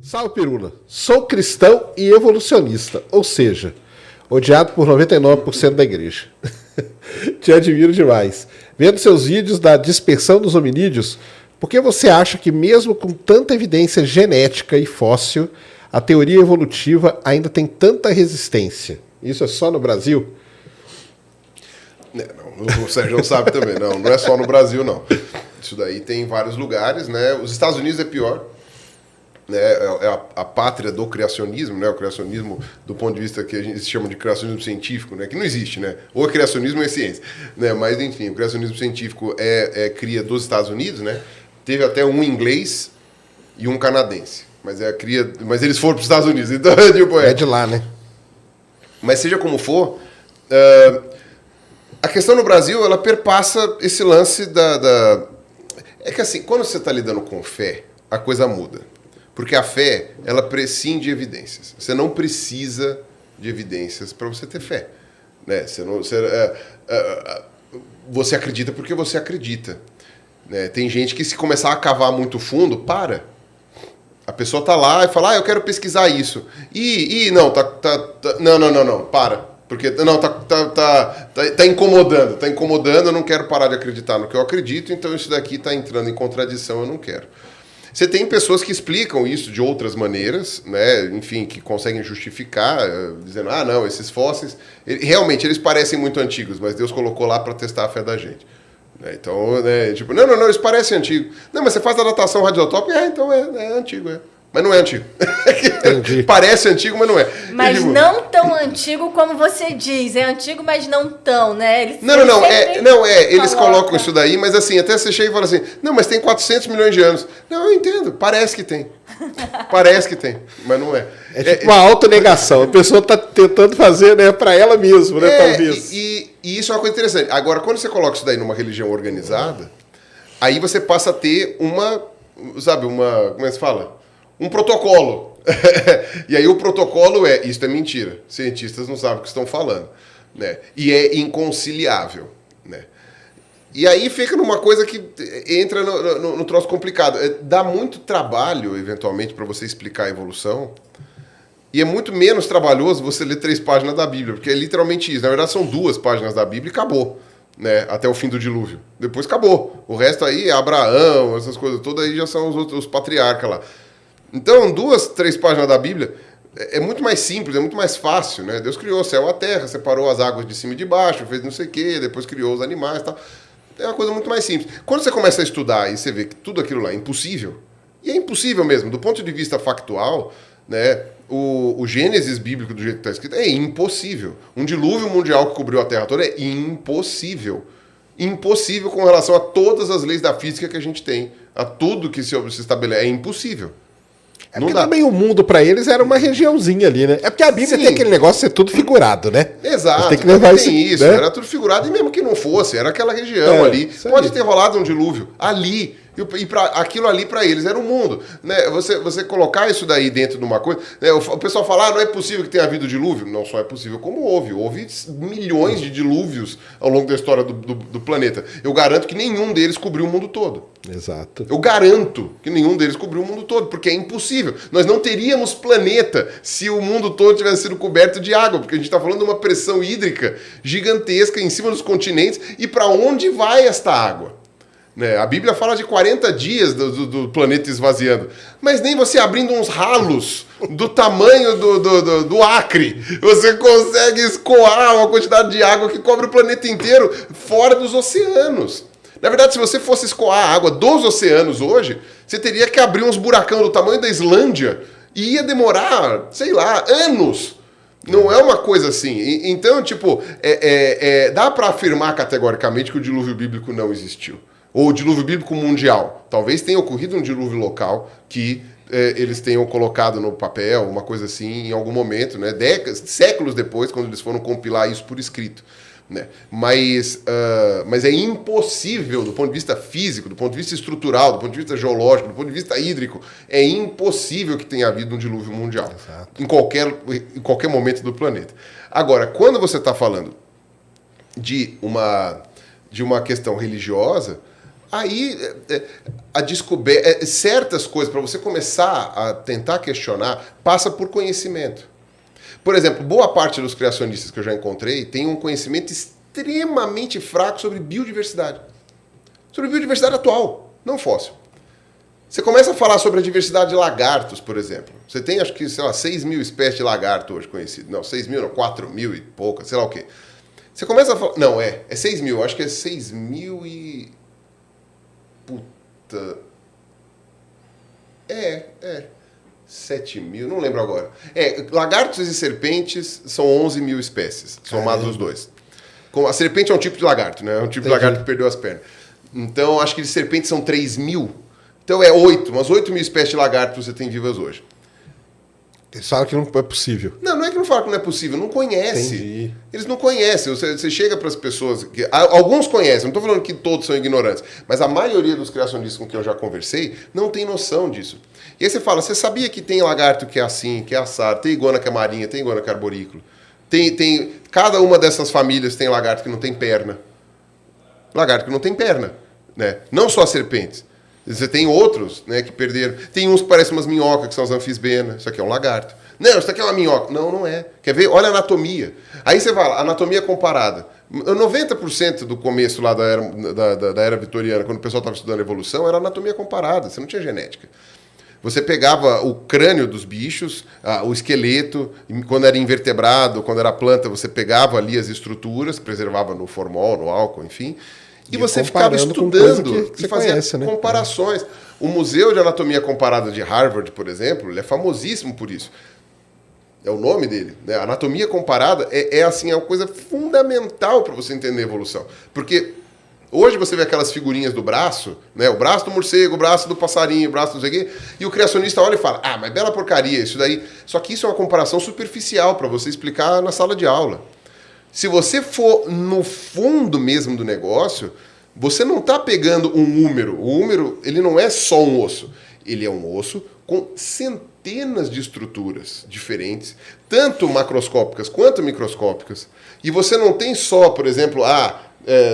Salve, Pirula. Sou cristão e evolucionista, ou seja, odiado por 99% da igreja. Te admiro demais. Vendo seus vídeos da dispersão dos hominídeos, por que você acha que mesmo com tanta evidência genética e fóssil, a teoria evolutiva ainda tem tanta resistência? Isso é só no Brasil? Não, o Sérgio sabe também, não é só no Brasil, não. Isso daí tem em vários lugares, né? Os Estados Unidos é pior, né? É a pátria do criacionismo, né? O criacionismo do ponto de vista que a gente chama de criacionismo científico, né? Que não existe, né? Ou é criacionismo ou é ciência, né? Mas enfim, o criacionismo científico cria dos Estados Unidos, né? Teve até um inglês e um canadense, mas mas eles foram para os Estados Unidos, então tipo, É de lá, né? Mas seja como for, a questão no Brasil, ela perpassa esse lance É que assim, quando você está lidando com fé, a coisa muda. Porque a fé, ela prescinde de evidências. Você não precisa de evidências para você ter fé. Né? Você acredita porque você acredita. Né? Tem gente que, se começar a cavar muito fundo, para. A pessoa está lá e fala, eu quero pesquisar isso. Não, não, para. Porque não, tá incomodando, eu não quero parar de acreditar no que eu acredito, então isso daqui está entrando em contradição, eu não quero. Você tem pessoas que explicam isso de outras maneiras, né? Enfim, que conseguem justificar, dizendo, não, esses fósseis, realmente eles parecem muito antigos, mas Deus colocou lá para testar a fé da gente. Então, tipo, não, eles parecem antigos. Não, mas você faz a datação radiotópica, então é antigo, Mas não é antigo. Parece antigo, mas não é. Mas não tão antigo como você diz. É antigo, mas não tão, né? Eles colocam isso daí, mas assim, até você chega e fala assim, não, mas tem 400 milhões de anos. Não, eu entendo, parece que tem. Parece que tem, mas não é. É tipo uma autonegação. A pessoa está tentando fazer, né, para ela mesma, né, talvez. E isso é uma coisa interessante. Agora, quando você coloca isso daí numa religião organizada, aí você passa a ter como é que se fala? Um protocolo. E aí o protocolo isso é mentira. Cientistas não sabem o que estão falando. Né? E é inconciliável. Né? E aí fica numa coisa que entra no troço complicado. Dá muito trabalho, eventualmente, para você explicar a evolução. E é muito menos trabalhoso você ler 3 páginas da Bíblia, porque é literalmente isso. Na verdade, são 2 páginas da Bíblia e acabou. Né, até o fim do dilúvio. Depois acabou. O resto aí é Abraão, essas coisas todas aí já são os patriarcas lá. Então, 2, 3 páginas da Bíblia é muito mais simples, é muito mais fácil, né? Deus criou o céu e a terra, separou as águas de cima e de baixo, fez não sei o quê, depois criou os animais e tal. É uma coisa muito mais simples. Quando você começa a estudar e você vê que tudo aquilo lá é impossível, e é impossível mesmo, do ponto de vista factual, né? O Gênesis bíblico, do jeito que está escrito, é impossível. Um dilúvio mundial que cobriu a Terra toda é impossível. Impossível com relação a todas as leis da física que a gente tem, a tudo que se estabelece. É impossível. É porque também o mundo para eles era uma regiãozinha ali, né? É porque a Bíblia tem aquele negócio de ser tudo figurado, né? Exato. Tem que levar isso, né? Era tudo figurado, e mesmo que não fosse, era aquela região ali. Pode ter rolado um dilúvio ali. E aquilo ali para eles era o mundo. Né? Você colocar isso daí dentro de uma coisa... Né? O pessoal fala, não é possível que tenha havido dilúvio. Não só é possível, como houve. Houve milhões de dilúvios ao longo da história do planeta. Eu garanto que nenhum deles cobriu o mundo todo. Exato. Eu garanto que nenhum deles cobriu o mundo todo, porque é impossível. Nós não teríamos planeta se o mundo todo tivesse sido coberto de água, porque a gente está falando de uma pressão hídrica gigantesca em cima dos continentes. E para onde vai esta água? Né? A Bíblia fala de 40 dias do planeta esvaziando. Mas nem você abrindo uns ralos do tamanho do Acre, você consegue escoar uma quantidade de água que cobre o planeta inteiro fora dos oceanos. Na verdade, se você fosse escoar a água dos oceanos hoje, você teria que abrir uns buracão do tamanho da Islândia e ia demorar, sei lá, anos. Não é uma coisa assim. Então, tipo, dá para afirmar categoricamente que o dilúvio bíblico não existiu. Ou o dilúvio bíblico mundial. Talvez tenha ocorrido um dilúvio local que eles tenham colocado no papel, uma coisa assim, em algum momento, né? Séculos depois, quando eles foram compilar isso por escrito. Né? Mas é impossível, do ponto de vista físico, do ponto de vista estrutural, do ponto de vista geológico, do ponto de vista hídrico, é impossível que tenha havido um dilúvio mundial. Exato. Em qualquer momento do planeta. Agora, quando você está falando de uma questão religiosa, Aí, a descoberta, certas coisas, para você começar a tentar questionar, passa por conhecimento. Por exemplo, boa parte dos criacionistas que eu já encontrei tem um conhecimento extremamente fraco sobre biodiversidade. Sobre biodiversidade atual, não fóssil. Você começa a falar sobre a diversidade de lagartos, por exemplo. Você tem, acho que, sei lá, 6 mil espécies de lagarto hoje conhecidas. Não, 6 mil não, 4 mil e poucas, sei lá o quê. Você começa a falar... Não, é 6 mil, acho que é 6 mil e... Puta... 7 mil, não lembro agora. Lagartos e serpentes são 11 mil espécies, somados os dois. A serpente é um tipo de lagarto, né? É um tipo de lagarto que perdeu as pernas. Então, acho que de serpentes são 3 mil. Então, umas 8 mil espécies de lagartos você tem vivas hoje. Eles falam que não é possível. Não é que não fala que não é possível, não conhece. Entendi. Eles não conhecem. Você chega para as pessoas... Alguns conhecem, não estou falando que todos são ignorantes, mas a maioria dos criacionistas com quem eu já conversei não tem noção disso. E aí você fala, você sabia que tem lagarto que é assim, que é assado, tem iguana que é marinha, tem iguana que é arborícola. Cada uma dessas famílias tem lagarto que não tem perna. Lagarto que não tem perna, né? Não só as serpentes. Você tem outros, né, que perderam. Tem uns que parecem umas minhocas, que são as anfisbenas. Isso aqui é um lagarto. Não, isso aqui é uma minhoca. Não é. Quer ver? Olha a anatomia. Aí você vai lá, anatomia comparada. 90% do começo lá da era vitoriana, quando o pessoal estava estudando evolução, era anatomia comparada. Você não tinha genética. Você pegava o crânio dos bichos, o esqueleto, quando era invertebrado, quando era planta, você pegava ali as estruturas, preservava no formol, no álcool, enfim... E você ficava estudando que e fazia conhece, né? comparações. O Museu de Anatomia Comparada de Harvard, por exemplo, ele é famosíssimo por isso. É o nome dele. Né? A anatomia comparada é uma coisa fundamental para você entender a evolução. Porque hoje você vê aquelas figurinhas do braço, né? O braço do morcego, o braço do passarinho, o braço do não sei o quê, e o criacionista olha e fala, mas bela porcaria, isso daí. Só que isso é uma comparação superficial para você explicar na sala de aula. Se você for no fundo mesmo do negócio, você não está pegando um húmero. O húmero, ele não é só um osso. Ele é um osso com centenas de estruturas diferentes, tanto macroscópicas quanto microscópicas. E você não tem só, por exemplo,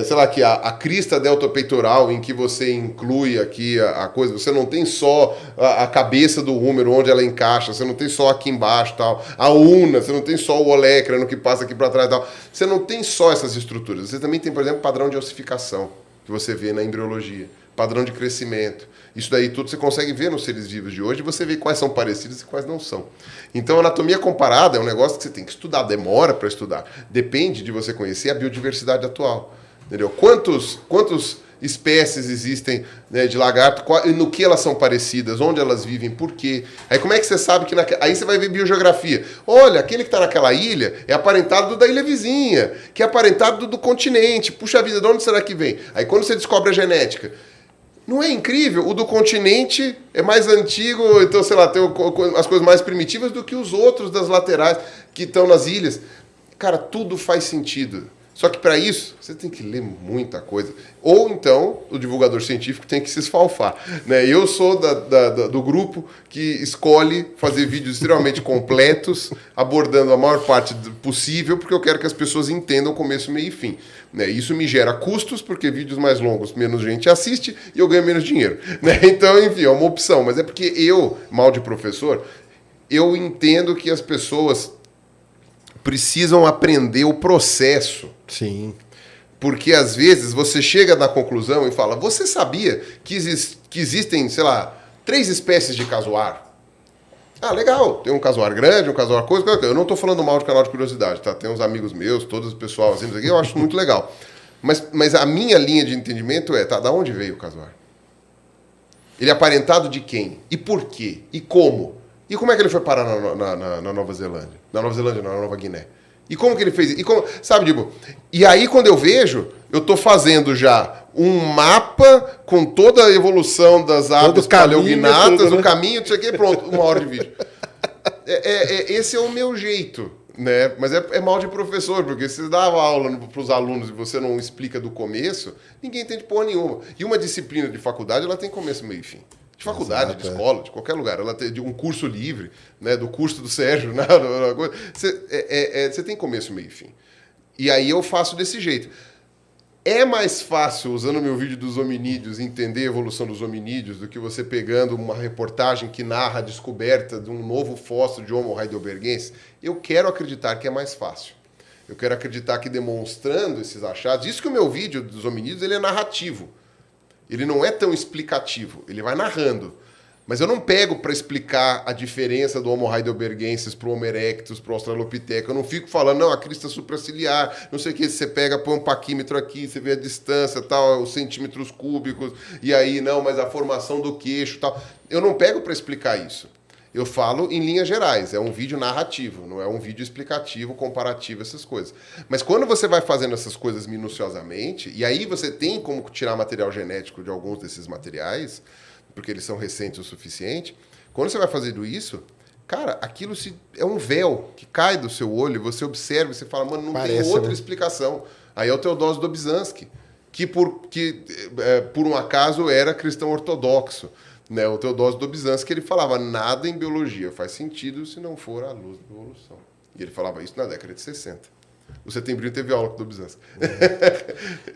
sei lá, que a crista deltopeitoral, em que você inclui aqui a coisa, você não tem só a cabeça do húmero, onde ela encaixa, você não tem só aqui embaixo tal, a una, você não tem só o olécrano que passa aqui para trás tal, você não tem só essas estruturas, você também tem, por exemplo, padrão de ossificação, que você vê na embriologia, padrão de crescimento, isso daí tudo você consegue ver nos seres vivos de hoje, você vê quais são parecidos e quais não são. Então, a anatomia comparada é um negócio que você tem que estudar, demora para estudar, depende de você conhecer a biodiversidade atual. Entendeu? Quantas espécies existem, né, de lagarto, no que elas são parecidas, onde elas vivem, por quê? Aí como é que você sabe que... Aí você vai ver biogeografia. Olha, aquele que está naquela ilha é aparentado da ilha vizinha, que é aparentado do continente. Puxa vida, de onde será que vem? Aí quando você descobre a genética, não é incrível? O do continente é mais antigo, então, sei lá, tem as coisas mais primitivas do que os outros das laterais que estão nas ilhas. Cara, tudo faz sentido. Só que para isso, você tem que ler muita coisa. Ou então, o divulgador científico tem que se esfalfar. Né? Eu sou do grupo que escolhe fazer vídeos extremamente completos, abordando a maior parte possível, porque eu quero que as pessoas entendam o começo, meio e fim. Né? Isso me gera custos, porque vídeos mais longos, menos gente assiste, e eu ganho menos dinheiro. Né? Então, enfim, é uma opção. Mas é porque eu, mal de professor, eu entendo que as pessoas precisam aprender o processo. Sim. Porque, às vezes, você chega na conclusão e fala, você sabia que existem, sei lá, 3 espécies de casuar? Legal, tem um casuar grande, um casuar coisa. Eu não estou falando mal de canal de curiosidade, tá? Tem uns amigos meus, todos o pessoal assim, eu acho muito legal. Mas a minha linha de entendimento é, da onde veio o casuar? Ele é aparentado de quem? E por quê? E como? E como é que ele foi parar na Nova Zelândia? Na Nova Guiné. E como que ele fez isso? Sabe, tipo, e aí quando eu vejo, eu tô fazendo já um mapa com toda a evolução das aves paleognatas, o caminho, não sei o que, pronto, 1 hora de vídeo. Esse é o meu jeito, né? Mas é mal de professor, porque se você dá aula para os alunos e você não explica do começo, ninguém entende porra nenhuma. E uma disciplina de faculdade, ela tem começo, meio e fim. De faculdade, exato, de escola, de qualquer lugar. Ela tem um curso livre, né, do curso do Sérgio. Né, você tem começo, meio e fim. E aí eu faço desse jeito. É mais fácil, usando o meu vídeo dos hominídeos, entender a evolução dos hominídeos do que você pegando uma reportagem que narra a descoberta de um novo fóssil de Homo heidelbergensis? Eu quero acreditar que é mais fácil. Eu quero acreditar que demonstrando esses achados... Isso que o meu vídeo dos hominídeos ele é narrativo. Ele não é tão explicativo, ele vai narrando. Mas eu não pego para explicar a diferença do Homo heidelbergensis para o Homo erectus, para o Australopithecus. Eu não fico falando, não, a crista supraciliar, não sei o que, você pega, põe um paquímetro aqui, você vê a distância, tal, os centímetros cúbicos, e aí, não, mas a formação do queixo, tal. Eu não pego para explicar isso. Eu falo em linhas gerais, é um vídeo narrativo, não é um vídeo explicativo, comparativo, essas coisas. Mas quando você vai fazendo essas coisas minuciosamente, e aí você tem como tirar material genético de alguns desses materiais, porque eles são recentes o suficiente, quando você vai fazendo isso, cara, aquilo é um véu que cai do seu olho, você observa e você fala, mano, não tem outra explicação. Aí é o Teodósio Dobzhansky, que por um acaso era cristão ortodoxo. Né? O Teodósio Dobzhansky, ele falava, nada em biologia faz sentido se não for à luz da evolução. E ele falava isso na década de 60. O Setembrinho teve aula com o Dobzhansky.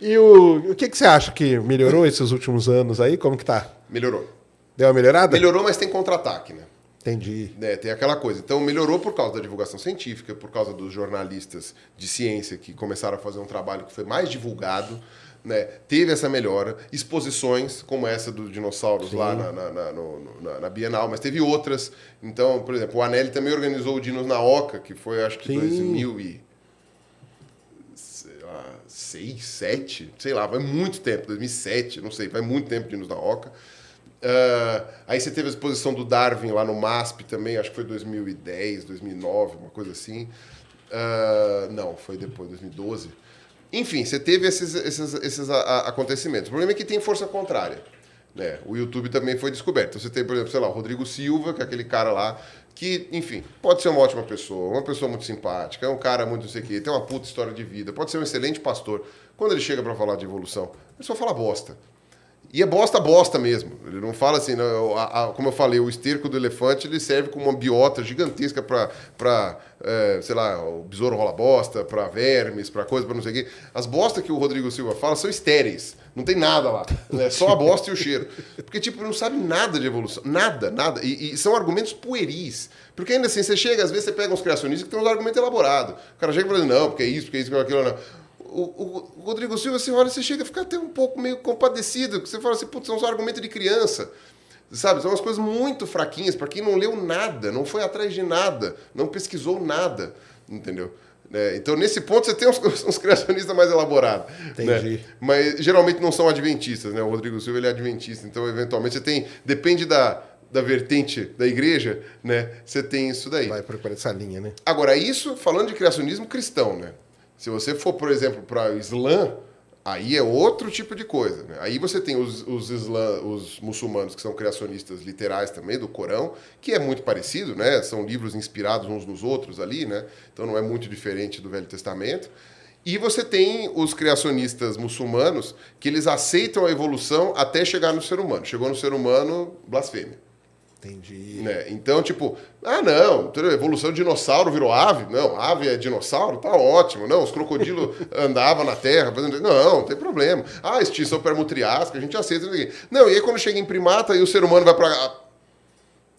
E o que você acha que melhorou esses últimos anos aí? Como que tá? Melhorou. Deu uma melhorada? Melhorou, mas tem contra-ataque, né? Entendi. Né, tem aquela coisa. Então, melhorou por causa da divulgação científica, por causa dos jornalistas de ciência que começaram a fazer um trabalho que foi mais divulgado. Né? Teve essa melhora. Exposições, como essa dos dinossauros lá na Bienal, mas teve outras. Então, por exemplo, o Anelli também organizou o Dinos na Oca, que foi, acho que, 2006, 2007, sei lá, vai muito tempo, 2007, não sei, vai muito tempo Dinos na Oca. Aí você teve a exposição do Darwin lá no MASP também, acho que foi 2010, 2009, uma coisa assim. Não, foi depois, 2012. Enfim, você teve esses acontecimentos. O problema é que tem força contrária. Né? O YouTube também foi descoberto. Então, você tem, por exemplo, sei lá, o Rodrigo Silva, que é aquele cara lá, que, enfim, pode ser uma ótima pessoa, uma pessoa muito simpática, é um cara muito não sei o quê, tem uma puta história de vida, pode ser um excelente pastor. Quando ele chega para falar de evolução, ele só fala bosta. E é bosta mesmo. Ele não fala assim, não, como eu falei, o esterco do elefante ele serve como uma biota gigantesca para, sei lá, o besouro rola bosta, para vermes, para coisa, para não sei o quê. As bostas que o Rodrigo Silva fala são estéreis. Não tem nada lá. É só a bosta e o cheiro. Porque, tipo, não sabe nada de evolução. Nada. E são argumentos pueris. Porque ainda assim, você chega, às vezes você pega uns criacionistas que tem uns argumentos elaborados. O cara chega e fala, não, porque é isso, porque aquilo, não. O Rodrigo Silva, você olha, você chega a ficar até um pouco meio compadecido, que você fala assim, putz, são uns argumentos de criança, sabe? São umas coisas muito fraquinhas para quem não leu nada, não foi atrás de nada, não pesquisou nada, entendeu? Então, nesse ponto, você tem uns criacionistas mais elaborados. Entendi. Né? Mas, geralmente, não são adventistas, né? O Rodrigo Silva, ele é adventista, então, eventualmente, você tem... Depende da vertente da igreja, né? Você tem isso daí. Vai procurar essa linha, né? Agora, isso falando de criacionismo cristão, né? Se você for, por exemplo, para o Islã, aí é outro tipo de coisa. Né? Aí você tem os muçulmanos, que são criacionistas literais também, do Corão, que é muito parecido, né? São livros inspirados uns nos outros ali, né? Então não é muito diferente do Velho Testamento. E você tem os criacionistas muçulmanos, que eles aceitam a evolução até chegar no ser humano. Chegou no ser humano, blasfêmia. Entendi. Né? Então, tipo, não, evolução de dinossauro virou ave? Não, ave é dinossauro? Tá ótimo. Não, os crocodilos andavam na terra. Não tem problema. Extinção permutriásica, a gente aceita. Não, e aí quando chega em primata e o ser humano vai pra...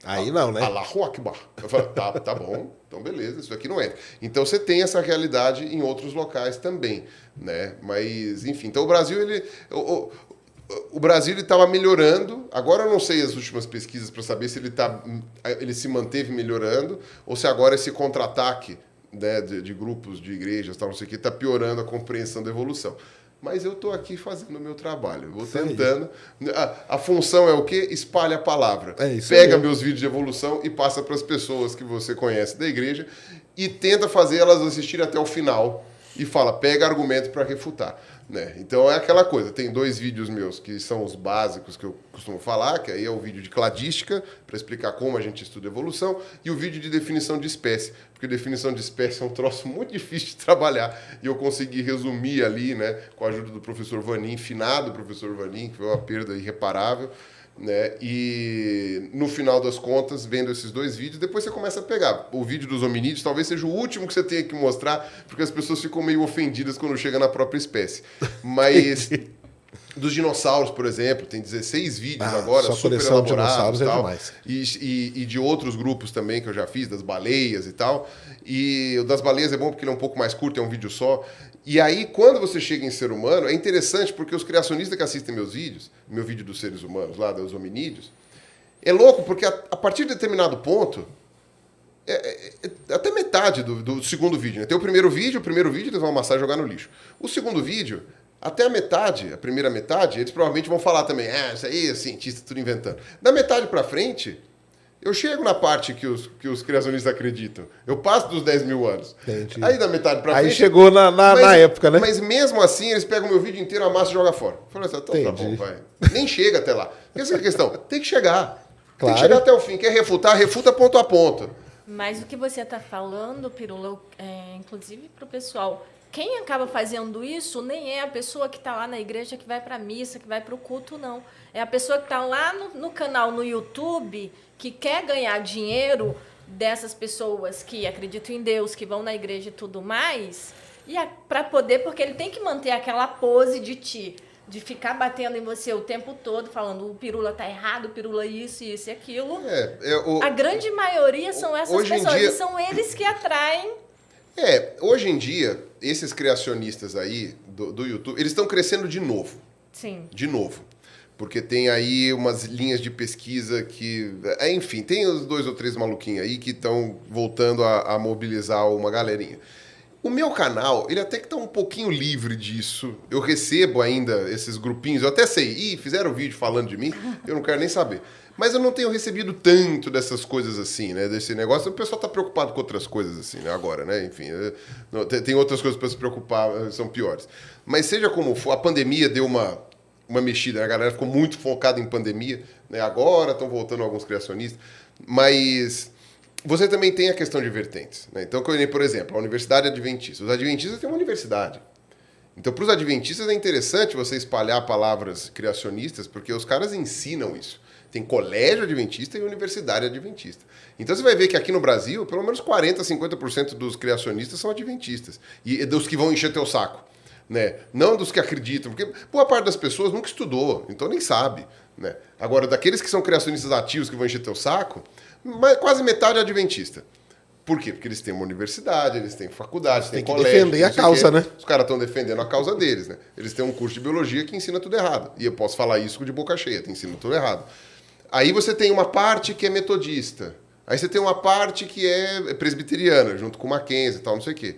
Aí não, né? Allahu Akbar. Eu falo, tá bom, então beleza, isso aqui não entra. Então você tem essa realidade em outros locais também, né? Mas, enfim, então o Brasil, o Brasil estava melhorando. Agora eu não sei as últimas pesquisas para saber se ele se manteve melhorando ou se agora esse contra-ataque, né, de grupos, de igrejas, tal, não sei o que, está piorando a compreensão da evolução. Mas eu estou aqui fazendo o meu trabalho. Vou tentando. A função é o quê? Espalha a palavra. Pega meus vídeos de evolução e passa para as pessoas que você conhece da igreja e tenta fazer elas assistirem até o final. E fala, pega argumento para refutar. Né? Então é aquela coisa, tem 2 vídeos meus que são os básicos que eu costumo falar, que aí é o vídeo de cladística, para explicar como a gente estuda evolução, e o vídeo de definição de espécie, porque definição de espécie é um troço muito difícil de trabalhar, e eu consegui resumir ali, né, com a ajuda do professor Vanin, finado professor Vanin, que foi uma perda irreparável, né? E no final das contas, vendo esses 2 vídeos, depois você começa a pegar. O vídeo dos hominídeos talvez seja o último que você tenha que mostrar, porque as pessoas ficam meio ofendidas quando chega na própria espécie. Mas dos dinossauros, por exemplo, tem 16 vídeos agora, super elaborados e tal. E de outros grupos também que eu já fiz, das baleias e tal. E o das baleias é bom porque ele é um pouco mais curto, é um vídeo só. E aí, quando você chega em ser humano, é interessante porque os criacionistas que assistem meus vídeos, meu vídeo dos seres humanos, lá dos hominídeos, é louco porque a partir de determinado ponto, até metade do segundo vídeo, né? Tem o primeiro vídeo eles vão amassar e jogar no lixo. O segundo vídeo, até a metade, a primeira metade, eles provavelmente vão falar também, isso aí é cientista, tudo inventando. Da metade pra frente, eu chego na parte que os criacionistas acreditam. Eu passo dos 10 mil anos. Entendi. Aí da metade pra frente... Aí chegou na época, né? Mas mesmo assim, eles pegam o meu vídeo inteiro, amassam e jogam fora. Eu falei assim, então tá bom, vai. Nem chega até lá. Essa é a questão. Tem que chegar. Claro. Tem que chegar até o fim. Quer refutar? Refuta ponto a ponto. Mas o que você está falando, Pirula, inclusive para o pessoal, quem acaba fazendo isso nem é a pessoa que está lá na igreja, que vai para a missa, que vai para o culto, não. É a pessoa que está lá no canal, no YouTube, que quer ganhar dinheiro dessas pessoas que acreditam em Deus, que vão na igreja e tudo mais, e para poder, porque ele tem que manter aquela pose de ficar batendo em você o tempo todo, falando o Pirula tá errado, o Pirula isso e aquilo. A grande maioria são essas pessoas, e são eles que atraem. Hoje em dia, esses criacionistas aí do YouTube, eles estão crescendo de novo. Sim. De novo. Porque tem aí umas linhas de pesquisa que... Enfim, tem os 2 ou 3 maluquinhos aí que estão voltando a mobilizar uma galerinha. O meu canal, ele até que está um pouquinho livre disso. Eu recebo ainda esses grupinhos. Eu até sei, fizeram vídeo falando de mim, eu não quero nem saber. Mas eu não tenho recebido tanto dessas coisas assim, né? Desse negócio. O pessoal está preocupado com outras coisas assim, né? Agora, né? Enfim, tem outras coisas para se preocupar, são piores. Mas seja como for, a pandemia deu uma mexida, né? A galera ficou muito focada em pandemia, né? Agora estão voltando alguns criacionistas. Mas você também tem a questão de vertentes, né? Então, por exemplo, a Universidade Adventista. Os adventistas têm uma universidade. Então, para os adventistas é interessante você espalhar palavras criacionistas, porque os caras ensinam isso. Tem colégio adventista e universidade adventista. Então, você vai ver que aqui no Brasil, pelo menos 40%, 50% dos criacionistas são adventistas. E dos que vão encher teu saco. Né? Não dos que acreditam, porque boa parte das pessoas nunca estudou, então nem sabe. Né? Agora, daqueles que são criacionistas ativos que vão encher teu saco, quase metade é adventista. Por quê? Porque eles têm uma universidade, eles têm faculdade, têm colégio. Tem que defender a causa, né? Os caras estão defendendo a causa deles, né? Eles têm um curso de biologia que ensina tudo errado. E eu posso falar isso de boca cheia, te ensina tudo errado. Aí você tem uma parte que é metodista. Aí você tem uma parte que é presbiteriana, junto com Mackenzie e tal, não sei o quê.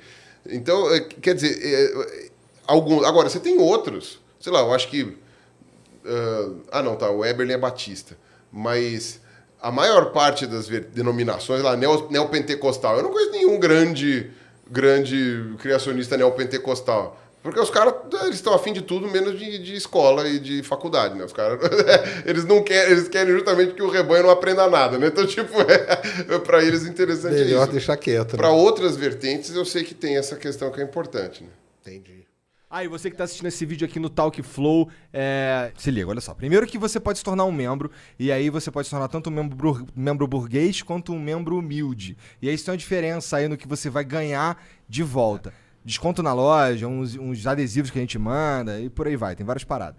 Então, quer dizer... Agora, você tem outros. Sei lá, eu acho que... o Eberlin é batista. Mas a maior parte das denominações, lá, neopentecostal, eu não conheço nenhum grande criacionista neopentecostal. Porque os caras, eles estão afim de tudo, menos de escola e de faculdade, né? Os caras, eles querem justamente que o rebanho não aprenda nada, né? Então, tipo, para eles interessante é isso. Melhor deixar quieto. Para outras vertentes, eu sei que tem essa questão que é importante, né? Entendi. E você que está assistindo esse vídeo aqui no Talk Flow, se liga, olha só. Primeiro que você pode se tornar um membro, e aí você pode se tornar tanto um membro burguês quanto um membro humilde. E aí isso tem uma diferença aí no que você vai ganhar de volta. Desconto na loja, uns adesivos que a gente manda e por aí vai, tem várias paradas.